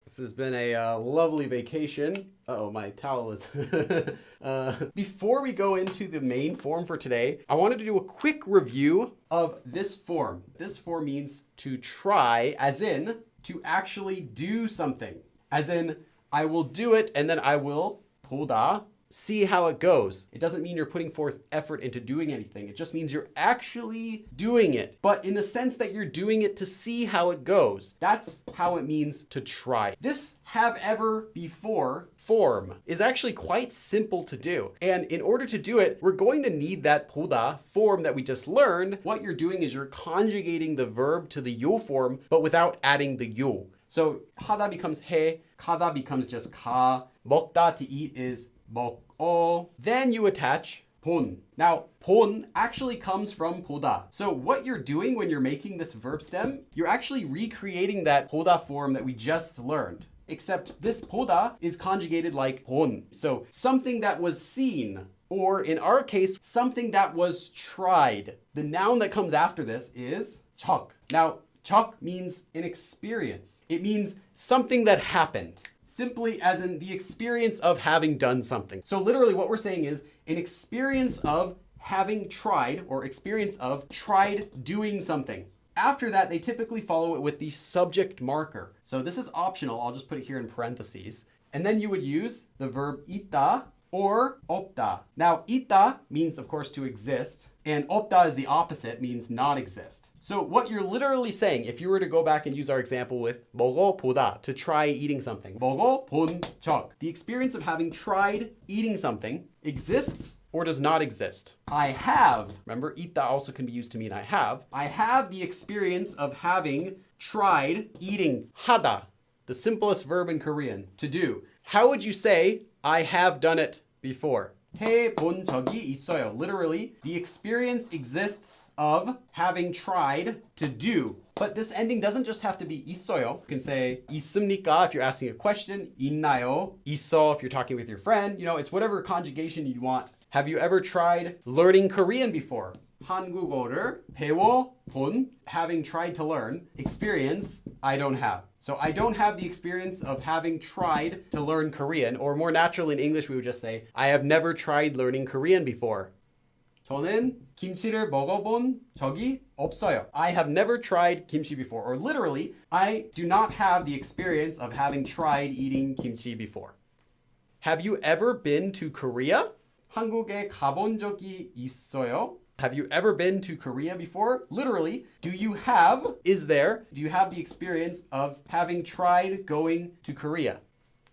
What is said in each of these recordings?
This has been a lovely vacation. Uh-oh, my towel is... Before we go into the main form for today, I wanted to do a quick review of this form. This form means to try, as in to actually do something. As in, I will do it and then I will 보다, see how it goes. It doesn't mean you're putting forth effort into doing anything. It just means you're actually doing it, but in the sense that you're doing it to see how it goes. That's how it means to try. This have ever before form is actually quite simple to do. And in order to do it, we're going to need that 보다 form that we just learned. What you're doing is you're conjugating the verb to the 요 form, but without adding the 요. So 하다 becomes 해, 가다 becomes just 가, 먹다 to eat is 먹어. Then you attach 본. Now, 본 actually comes from 보다. So what you're doing when you're making this verb stem, you're actually recreating that 보다 form that we just learned. Except this 보다 is conjugated like 본. So something that was seen, or in our case, something that was tried. The noun that comes after this is 적. Now, 적 means an experience. It means something that happened. Simply as in the experience of having done something. So literally what we're saying is an experience of having tried, or experience of tried doing something. After that, they typically follow it with the subject marker. So this is optional. I'll just put it here in parentheses. And then you would use the verb 있다 or 없다. Now, 있다 means, of course, to exist, and 없다 is the opposite, means not exist. So what you're literally saying, if you were to go back and use our example with 먹어 보다, to try eating something. 먹어 본 적. The experience of having tried eating something exists or does not exist. I have, remember, 있다 also can be used to mean I have the experience of having tried eating 하다, the simplest verb in Korean, to do. How would you say, I have done it before? 해본 적이 있어요. Literally, the experience exists of having tried to do. But this ending doesn't just have to be 있어요. You can say 있습니까 if you're asking a question, 있나요, 있어 if you're talking with your friend. You know, it's whatever conjugation you want. Have you ever tried learning Korean before? 한국어를 배워본, having tried to learn. Experience, I don't have. So I don't have the experience of having tried to learn Korean, or more naturally in English, we would just say, I have never tried learning Korean before. 저는 김치를 먹어본 적이 없어요. I have never tried kimchi before, or literally, I do not have the experience of having tried eating kimchi before. Have you ever been to Korea? 한국에 가본 적이 있어요? Have you ever been to Korea before? Literally, do you have, is there, do you have the experience of having tried going to Korea?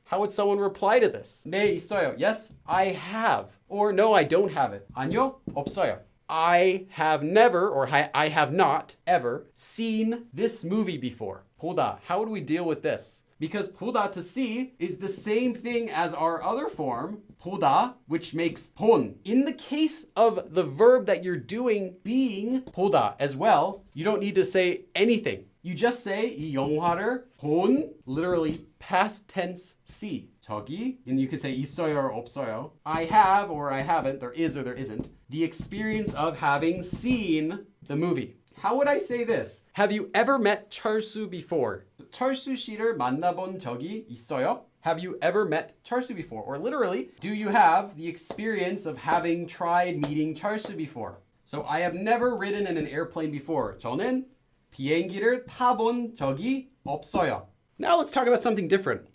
How would someone reply to this? 네, 있어요. Yes, I have. Or no, I don't have it. 아니요, 없어요. I have never, or I have not ever seen this movie before. 보다. How would we deal with this? Because 보다, to see, is the same thing as our other form, 보다, which makes 본. In the case of the verb that you're doing being 보다 as well, you don't need to say anything. You just say 이 영화를 본, literally past tense see. 저기, and you could say 있어요 or 없어요. I have or I haven't, there is or there isn't. The experience of having seen the movie. How would I say this? Have you ever met 철수 before? 철수 씨를 만나본 적이 있어요? Have you ever met 철수 before? Or literally, do you have the experience of having tried meeting 철수 before? So I have never ridden in an airplane before. 저는 비행기를 타본 적이 없어요. Now let's talk about something different.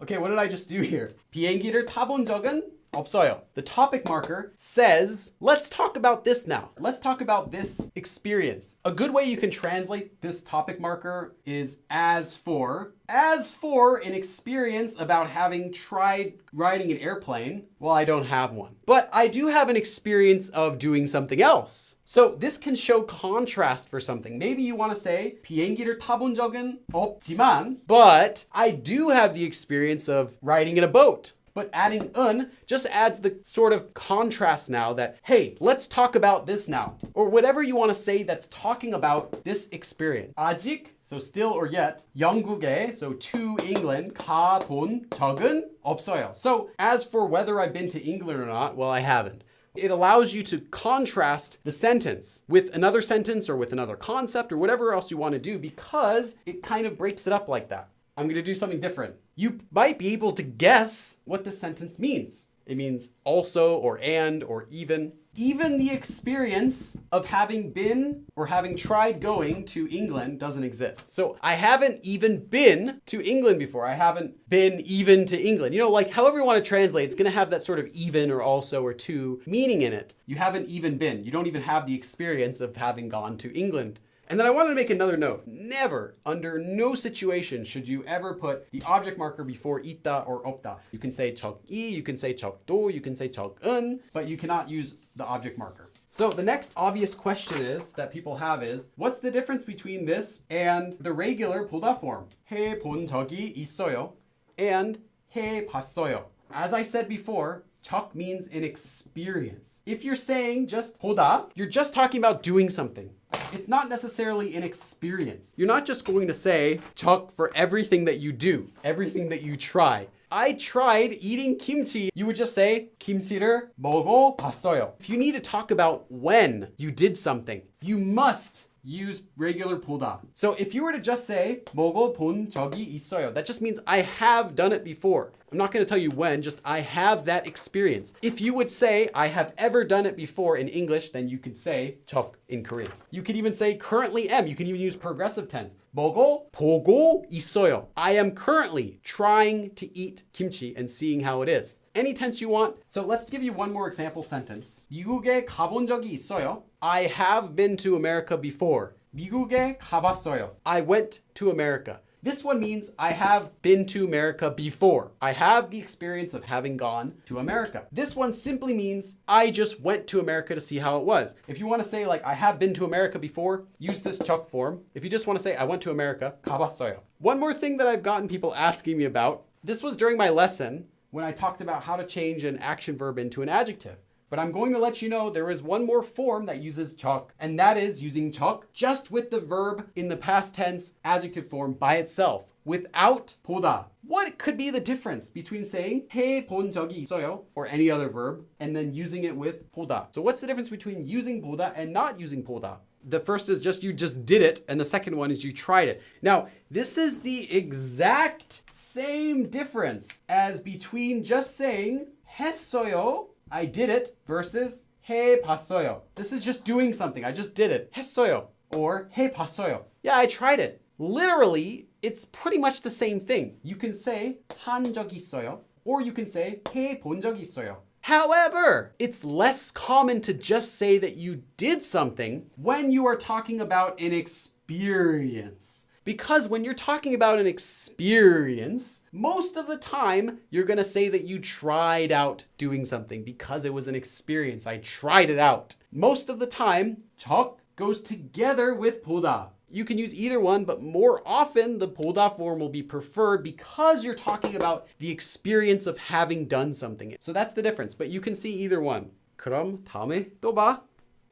Okay, what did I just do here? 비행기를 타본 적은 없어요. The topic marker says, let's talk about this now. Let's talk about this experience. A good way you can translate this topic marker is as for. As for an experience about having tried riding an airplane, well, I don't have one. But I do have an experience of doing something else. So this can show contrast for something. Maybe you want to say 비행기를 타본 적은 없지만, but I do have the experience of riding in a boat. But adding un just adds the sort of contrast now that, hey, let's talk about this now. Or whatever you want to say that's talking about this experience. 아직, so still or yet, 영국에, so to England, 가본 적은 없어요. So as for whether I've been to England or not, well, I haven't. It allows you to contrast the sentence with another sentence or with another concept or whatever else you want to do because it kind of breaks it up like that. I'm going to do something different. You might be able to guess what this sentence means. It means also or and or even. Even the experience of having been or having tried going to England doesn't exist. So I haven't even been to England before. I haven't been even to England. You know, like however you want to translate, it's going to have that sort of even or also or to meaning in it. You haven't even been. You don't even have the experience of having gone to England. And then I wanted to make another note. Never, under no situation, should you ever put the object marker before 있다 or 없다. You can say 적이, you can say 적도, you can say 적은, but you cannot use the object marker. So the next obvious question that people have is, what's the difference between this and the regular 보다 form? 해본 적이 있어요 and 해봤어요. As I said before, 적 means an experience. If you're saying just 보다, you're just talking about doing something. It's not necessarily an experience. You're not just going to say 적 for everything that you do, everything that you try. I tried eating kimchi. You would just say 김치를 먹어봤어요. If you need to talk about when you did something, you must use regular 보다. So if you were to just say 먹어본 적이 있어요, that just means I have done it before. I'm not going to tell you when, just I have that experience. If you would say I have ever done it before in English, then you could say 적 in Korean. You could even say currently am. You can even use progressive tense. 먹어보고 있어요. I am currently trying to eat kimchi and seeing how it is. Any tense you want. So let's give you one more example sentence. 미국에 가본 적이 있어요. I have been to America before. 미국에 가봤어요. I went to America. This one means I have been to America before. I have the experience of having gone to America. This one simply means I just went to America to see how it was. If you want to say like I have been to America before, use this 적 form. If you just want to say I went to America, 가봤어요. One more thing that I've gotten people asking me about. This was during my lesson when I talked about how to change an action verb into an adjective. But I'm going to let you know there is one more form that uses 적, and that is using 적 just with the verb in the past tense adjective form by itself, without 보다. What could be the difference between saying 해본 적이 있어요 or any other verb and then using it with 보다? So what's the difference between using 보다 and not using 보다? The first is just you just did it, and the second one is you tried it. Now, this is the exact same difference as between just saying 했어요, I did it, versus 해봤어요. This is just doing something. I just did it. 했어요 or 해봤어요. Yeah, I tried it. Literally, it's pretty much the same thing. You can say 한 적 있어요 or you can say 해본 적 있어요. However, it's less common to just say that you did something when you are talking about an experience. Because when you're talking about an experience, most of the time, you're going to say that you tried out doing something because it was an experience. I tried it out. Most of the time, 적 goes together with 보다. You can use either one, but more often the 보다 form will be preferred because you're talking about the experience of having done something. So that's the difference, but you can see either one. 그럼 다음에 또 봐.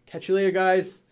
Catch you later, guys.